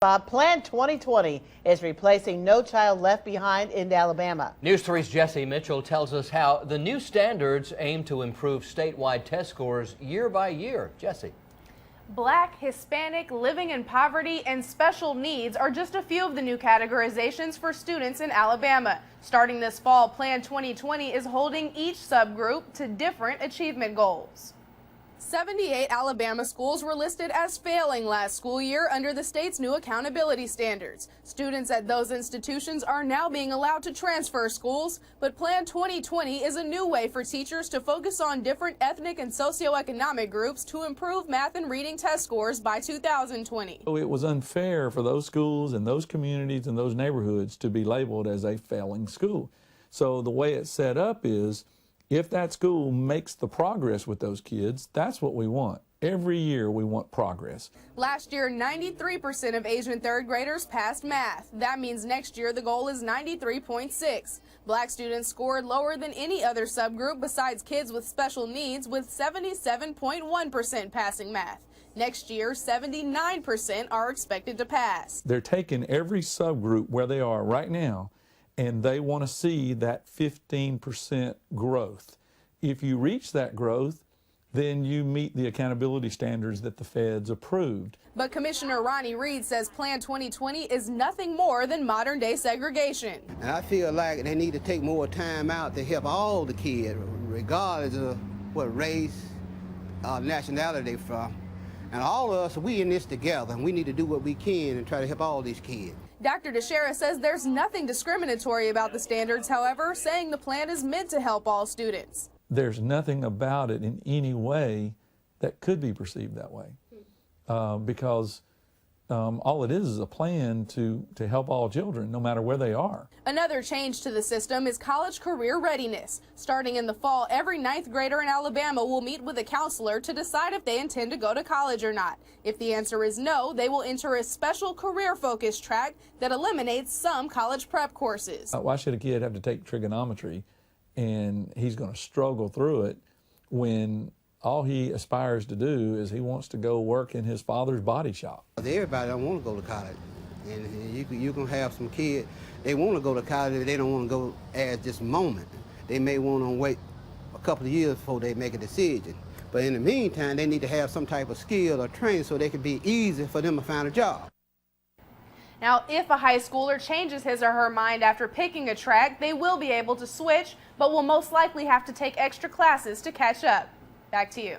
Plan 2020 is replacing No Child Left Behind in Alabama. News 3's Jesse Mitchell tells us how the new standards aim to improve statewide test scores year by year. Jesse. Black, Hispanic, living in poverty, and special needs are just a few of the new categorizations for students in Alabama. Starting this fall, Plan 2020 is holding each subgroup to different achievement goals. 78 Alabama schools were listed as failing last school year under the state's new accountability standards. Students at those institutions are now being allowed to transfer schools, but Plan 2020 is a new way for teachers to focus on different ethnic and socioeconomic groups to improve math and reading test scores by 2020. It was unfair for those schools and those communities and those neighborhoods to be labeled as a failing school. So the way it's set up is, if that school makes the progress with those kids, that's what we want. Every year we want progress. Last year, 93% of Asian third graders passed math. That means next year the goal is 93.6. Black students scored lower than any other subgroup besides kids with special needs, with 77.1% passing math. Next year, 79% are expected to pass. They're taking every subgroup where they are right now, and they want to see that 15% growth. If you reach that growth, then you meet the accountability standards that the feds approved. But Commissioner Ronnie Reed says Plan 2020 is nothing more than modern-day segregation. And I feel like they need to take more time out to help all the kids, regardless of what race or nationality they're from. And all of us, we in this together, and we need to do what we can and try to help all these kids. Dr. DeShera says there's nothing discriminatory about the standards, however, saying the plan is meant to help all students. There's nothing about it in any way that could be perceived that way, because all it is a plan to help all children, no matter where they are. Another change to the system is college career readiness. Starting in the fall, every 9th grader in Alabama will meet with a counselor to decide if they intend to go to college or not. If the answer is no, they will enter a special career-focused track that eliminates some college prep courses. Why should a kid have to take trigonometry and he's going to struggle through it when all he aspires to do is he wants to go work in his father's body shop? Everybody don't want to go to college. And you can have some kids, they want to go to college, but they don't want to go at this moment. They may want to wait a couple of years before they make a decision. But in the meantime, they need to have some type of skill or training so they can be easy for them to find a job. Now, if a high schooler changes his or her mind after picking a track, they will be able to switch, but will most likely have to take extra classes to catch up. Back to you.